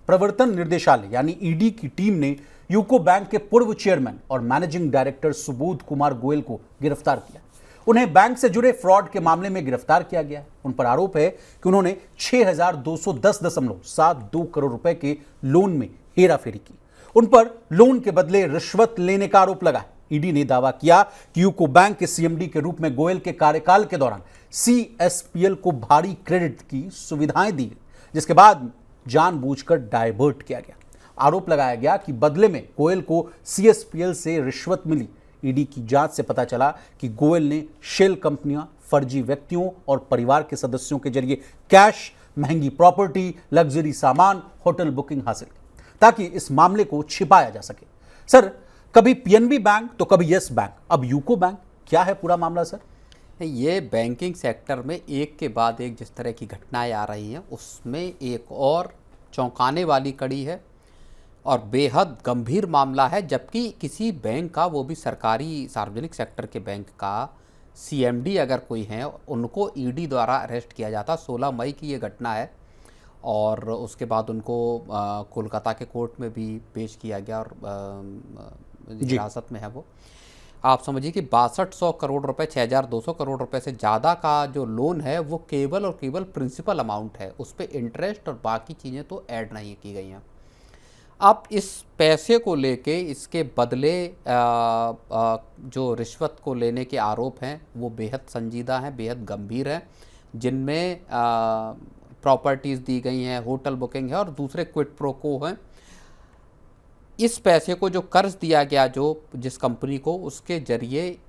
प्रवर्तन निर्देशालय यानी ईडी की टीम ने यूको बैंक के पूर्व चेयरमैन और मैनेजिंग डायरेक्टर सुबोध कुमार गोयल को गिरफ्तार किया। उन्हें बैंक से जुड़े फ्रॉड के मामले में गिरफ्तार किया गया। उन पर आरोप है कि उन्होंने 6,210.72 करोड़ रुपए के लोन में हेराफेरी की। उन पर लोन के बदले रिश्वत लेने का आरोप लगा। ईडी ने दावा किया कि यूको बैंक के सीएमडी के रूप में गोयल के कार्यकाल के दौरान सीएसपीएल को भारी क्रेडिट की सुविधाएं दी, जिसके बाद जानबूझकर डायवर्ट किया गया। आरोप लगाया गया कि बदले में गोयल को सीएसपीएल से रिश्वत मिली। ईडी की जांच से पता चला कि गोयल ने शेल कंपनियां, फर्जी व्यक्तियों और परिवार के सदस्यों के जरिए कैश, महंगी प्रॉपर्टी, लग्जरी सामान, होटल बुकिंग हासिल की ताकि इस मामले को छिपाया जा सके। सर, कभी पीएनबी बैंक तो कभी यस बैंक, अब यूको बैंक, क्या है पूरा मामला सर? ये बैंकिंग सेक्टर में एक के बाद एक जिस तरह की घटनाएं आ रही हैं, उसमें एक और चौंकाने वाली कड़ी है और बेहद गंभीर मामला है। जबकि किसी बैंक का, वो भी सरकारी सार्वजनिक सेक्टर के बैंक का सीएमडी अगर कोई है, उनको ईडी द्वारा अरेस्ट किया जाता। 16 मई की ये घटना है और उसके बाद उनको कोलकाता के कोर्ट में भी पेश किया गया और हिरासत में है वो। आप समझिए कि 6200 करोड़ रुपए, 6200 करोड़ रुपए से ज़्यादा का जो लोन है वो केवल और केवल प्रिंसिपल अमाउंट है, उस पर इंटरेस्ट और बाकी चीज़ें तो ऐड नहीं की गई हैं। अब इस पैसे को लेके, इसके बदले जो रिश्वत को लेने के आरोप हैं वो बेहद संजीदा हैं, बेहद गंभीर हैं, जिनमें प्रॉपर्टीज़ दी गई हैं, होटल बुकिंग है और दूसरे क्विड प्रो को हैं। इस पैसे को जो कर्ज दिया गया जिस कंपनी को, उसके जरिए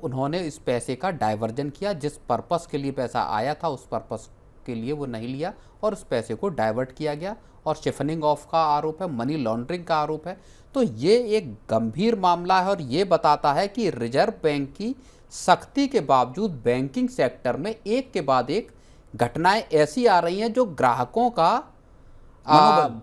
उन्होंने इस पैसे का डाइवर्जन किया। जिस पर्पस के लिए पैसा आया था उस पर्पस के लिए वो नहीं लिया और उस पैसे को डाइवर्ट किया गया और शिफनिंग ऑफ का आरोप है, मनी लॉन्ड्रिंग का आरोप है। तो ये एक गंभीर मामला है और ये बताता है कि रिजर्व बैंक की सख्ती के बावजूद बैंकिंग सेक्टर में एक के बाद एक घटनाएं ऐसी आ रही हैं जो ग्राहकों का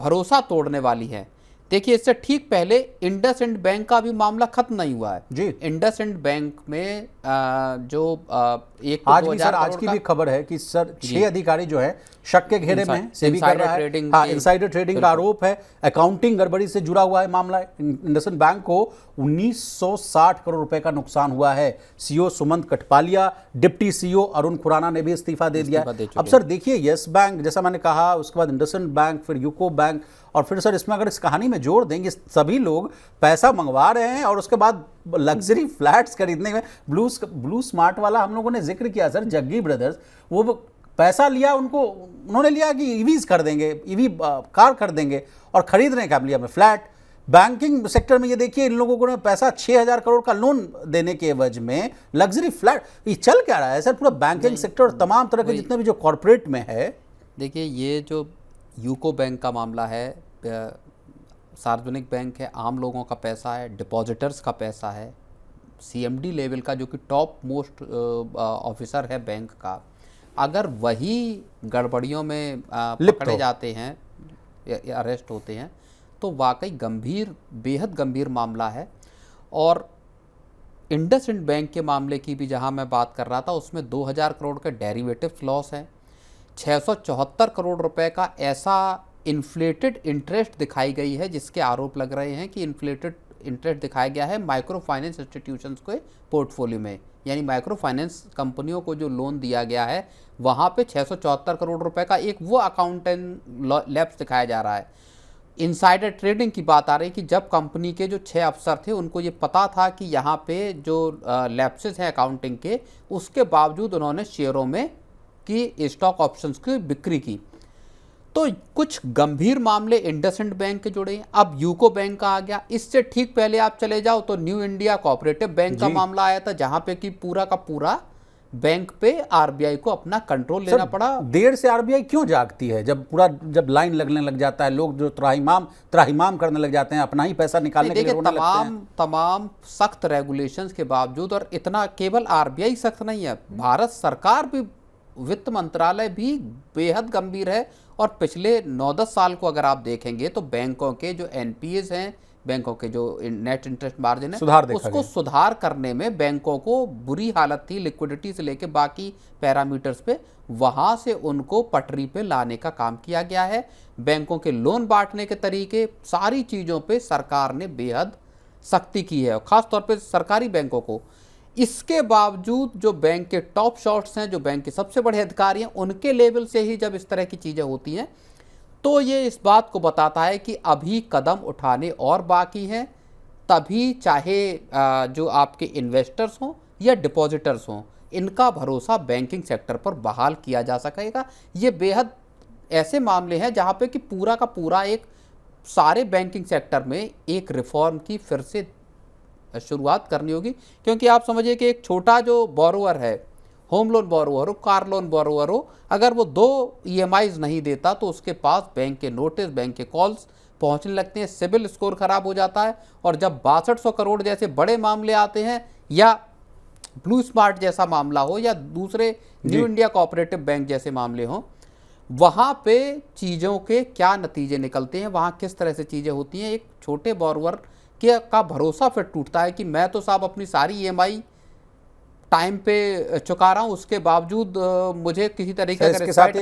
भरोसा तोड़ने वाली है। देखिए, इससे ठीक पहले इंडसइंड बैंक का भी मामला खत्म नहीं हुआ है जी। इंडसइंड बैंक में जो एक आज भी सर, आज की भी खबर है कि सर 6 अधिकारी जो है शक के घेरे में सेबी कर रहा है। हाँ, इनसाइडर ट्रेडिंग का आरोप है, अकाउंटिंग गड़बड़ी से जुड़ा हुआ है मामला। इंडसइंड बैंक को 1960 करोड़ रुपए का नुकसान हुआ है। CEO Sumant Kathpalia, deputy CEO Arun Khurana ने भी इस्तीफा दे दिया। अब सर देखिए, यस बैंक, जैसा मैंने कहा, उसके बाद इंडसइंड बैंक, फिर यूको बैंक, और फिर सर इसमें अगर इस कहानी में जोड़ देंगे, सभी लोग पैसा मंगवा रहे हैं और उसके बाद लग्जरी फ्लैट्स खरीदने में ब्लू स्मार्ट वाला हम लोगों ने जिक्र किया सर, जग्गी ब्रदर्स, वो पैसा लिया, उन्होंने लिया कि ईवीज कर देंगे, ईवी कार कर देंगे और खरीदने का लिया में फ्लैट। बैंकिंग सेक्टर में ये देखिए, इन लोगों को ने पैसा 6,000 करोड़ का लोन देने के एवज में लग्जरी फ्लैट। ये चल क्या रहा है सर पूरा बैंकिंग सेक्टर और तमाम तरह के जितने भी जो कॉर्पोरेट में है? देखिए, ये जो यूको बैंक का मामला है, सार्वजनिक बैंक है, आम लोगों का पैसा है, डिपॉजिटर्स का पैसा है, सीएमडी लेवल का जो कि टॉप मोस्ट ऑफिसर है बैंक का, अगर वही गड़बड़ियों में पकड़े जाते हैं या अरेस्ट होते हैं तो वाकई गंभीर, बेहद गंभीर मामला है। और इंडसइंड बैंक के मामले की भी जहां मैं बात कर रहा था, उसमें 2000 करोड़ का डेरिवेटिव लॉस है, 674 करोड़ रुपए का ऐसा इन्फ्लेटेड इंटरेस्ट दिखाई गई है, जिसके आरोप लग रहे हैं कि इन्फ्लेटेड इंटरेस्ट दिखाया गया है माइक्रो फाइनेंस इंस्टीट्यूशंस के पोर्टफोलियो में। यानी माइक्रो फाइनेंस कंपनियों को जो लोन दिया गया है वहाँ पे 674 करोड़ रुपए का एक वो अकाउंटेंट लैप्स दिखाया जा रहा है। इनसाइडर ट्रेडिंग की बात आ रही है कि जब कंपनी के जो 6 अफसर थे उनको ये पता था कि यहाँ पे जो लैप्सेस हैं अकाउंटिंग के, उसके बावजूद उन्होंने शेयरों में की स्टॉक ऑप्शंस की बिक्री की। तो कुछ गंभीर मामले इंडसइंड बैंक के जुड़े हैं। अब यूको बैंक का आ गया। इससे ठीक पहले आप चले जाओ तो न्यू इंडिया कोऑपरेटिव बैंक का मामला आया था, जहां पे कि पूरा का पूरा बैंक पे आरबीआई को अपना कंट्रोल लेना पड़ा। देर से आरबीआई क्यों जागती है? जब लाइन लगने लग जाता है, लोग जो त्राहिमाम करने लग जाते हैं, अपना ही पैसा निकालने के लिए रोने लगते हैं। तमाम सख्त रेगुलेशंस के बावजूद, और इतना केवल आरबीआई सख्त नहीं है, भारत सरकार भी, वित्त मंत्रालय भी बेहद गंभीर है। और पिछले 9-10 साल को अगर आप देखेंगे तो बैंकों के जो एनपीएस हैं, बैंकों के जो नेट इंटरेस्ट मार्जिन है, उसको सुधार करने में बैंकों को बुरी हालत थी, लिक्विडिटी से लेके बाकी पैरामीटर्स पे वहाँ से उनको पटरी पे लाने का काम किया गया है। बैंकों के लोन बांटने के तरीके, सारी चीज़ों पे सरकार ने बेहद सख्ती की है, और ख़ास तौर पे सरकारी बैंकों को। इसके बावजूद जो बैंक के टॉप शॉट्स हैं, जो बैंक के सबसे बड़े अधिकारी हैं, उनके लेवल से ही जब इस तरह की चीज़ें होती हैं तो ये इस बात को बताता है कि अभी कदम उठाने और बाकी हैं। तभी चाहे जो आपके इन्वेस्टर्स हों या डिपॉजिटर्स हों, इनका भरोसा बैंकिंग सेक्टर पर बहाल किया जा सकेगा। ये बेहद ऐसे मामले हैं जहाँ पे कि पूरा का पूरा एक सारे बैंकिंग सेक्टर में एक रिफॉर्म की फिर से शुरुआत करनी होगी। क्योंकि आप समझिए कि एक छोटा जो बोरोवर है, होम लोन बोरोवर हो, कार लोन बोरोवर हो, अगर वो 2 EMIs नहीं देता तो उसके पास बैंक के नोटिस, बैंक के कॉल्स पहुंचने लगते हैं, सिबिल स्कोर खराब हो जाता है। और जब 6200 करोड़ जैसे बड़े मामले आते हैं, या ब्लू स्मार्ट जैसा मामला हो, या दूसरे न्यू इंडिया कोऑपरेटिव बैंक जैसे मामले हों, वहाँ पे चीज़ों के क्या नतीजे निकलते हैं, वहाँ किस तरह से चीज़ें होती हैं, एक छोटे बोरोवर का भरोसा फिर टूटता है कि मैं तो साहब अपनी सारी EMI टाइम पे चुका रहा हूँ, उसके बावजूद मुझे किसी तरीके का इसके साथ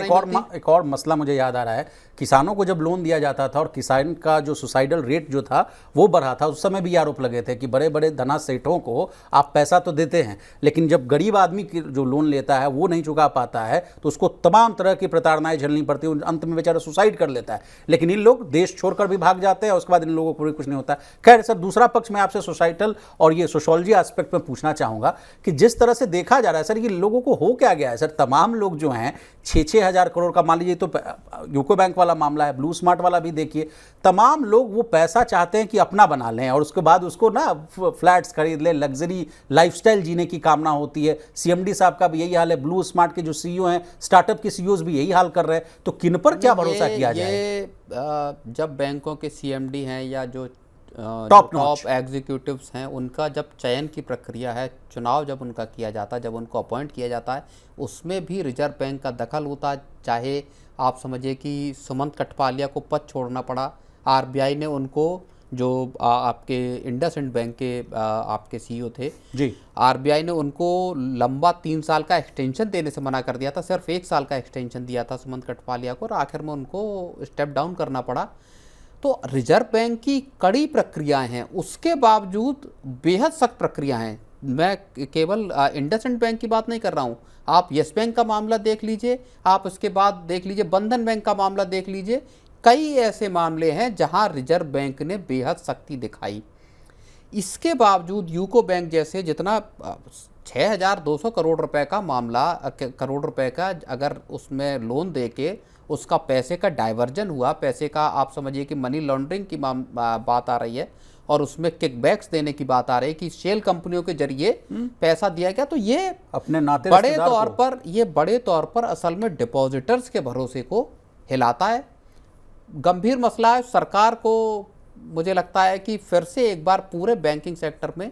एक और मसला मुझे याद आ रहा है। किसानों को जब लोन दिया जाता था और किसान का जो सुसाइडल रेट जो था वो बढ़ा था, उस समय भी आरोप लगे थे कि बड़े बड़े धना सेठों को आप पैसा तो देते हैं, लेकिन जब गरीब आदमी की जो लोन लेता है वो नहीं चुका पाता है तो उसको तमाम तरह की प्रताड़नाएं झेलनी पड़ती है, अंत में बेचारा सुसाइड कर लेता है। लेकिन इन लोग देश छोड़कर भी भाग जाते हैं और उसके बाद इन लोगों को भी कुछ नहीं होता। खैर सर, दूसरा पक्ष मैं आपसे सोसाइटल और ये सोशोलॉजी एस्पेक्ट में पूछना चाहूँगा कि जिस तरह से देखा जा रहा है सर, ये लोगों को हो क्या गया है सर? तमाम लोग जो हैं 6-6 हज़ार करोड़ का, मान लीजिए तो यूको बैंक वाला मामला है, ब्लू स्मार्ट वाला भी देखिए, तमाम लोग वो पैसा चाहते हैं कि अपना बना लें और उसके बाद उसको ना फ्लैट्स खरीद लें, लग्जरी लाइफस्टाइल जीने की कामना होती है। CMD साहब का भी यही हाल है, ब्लू स्मार्ट के जो CEO हैं, स्टार्टअप के CEOs भी यही हाल कर रहे हैं। तो किन पर क्या भरोसा किया जाए? जब बैंकों के CMD हैं या जो टॉप एग्जीक्यूटिव्स हैं, उनका जब चयन की प्रक्रिया है, चुनाव जब उनका किया जाता है, जब उनको अपॉइंट किया जाता है, उसमें भी रिजर्व बैंक का दखल होता है। चाहे आप समझिए कि सुमंत कठपालिया को पद छोड़ना पड़ा, RBI ने उनको, जो आपके इंडसइंड बैंक के आपके CEO थे जी, RBI ने उनको लंबा 3 साल का एक्सटेंशन देने से मना कर दिया था, सिर्फ 1 साल का एक्सटेंशन दिया था सुमंत कठपालिया को, और आखिर में उनको स्टेप डाउन करना पड़ा। तो रिजर्व बैंक की कड़ी प्रक्रियाएं हैं, उसके बावजूद बेहद सख्त प्रक्रिया हैं। मैं केवल इंडसइंड बैंक की बात नहीं कर रहा हूं, आप यस बैंक का मामला देख लीजिए, आप उसके बाद देख लीजिए बंधन बैंक का मामला देख लीजिए। कई ऐसे मामले हैं जहां रिजर्व बैंक ने बेहद सख्ती दिखाई। इसके बावजूद यूको बैंक जैसे, जितना 6200 करोड़ रुपए का मामला, करोड़ रुपए का अगर उसमें लोन दे के उसका पैसे का डाइवर्जन हुआ, पैसे का आप समझिए कि मनी लॉन्ड्रिंग की बात आ रही है, और उसमें किकबैक्स देने की बात आ रही है कि शेल कंपनियों के जरिए पैसा दिया गया, तो ये अपने नाते बड़े तौर पर असल में डिपॉजिटर्स के भरोसे को हिलाता है। गंभीर मसला है। सरकार को मुझे लगता है कि फिर से एक बार पूरे बैंकिंग सेक्टर में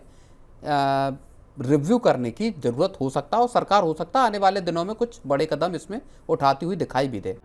रिव्यू करने की ज़रूरत हो सकता है, और सरकार हो सकता है आने वाले दिनों में कुछ बड़े कदम इसमें उठाती हुई दिखाई भी दे।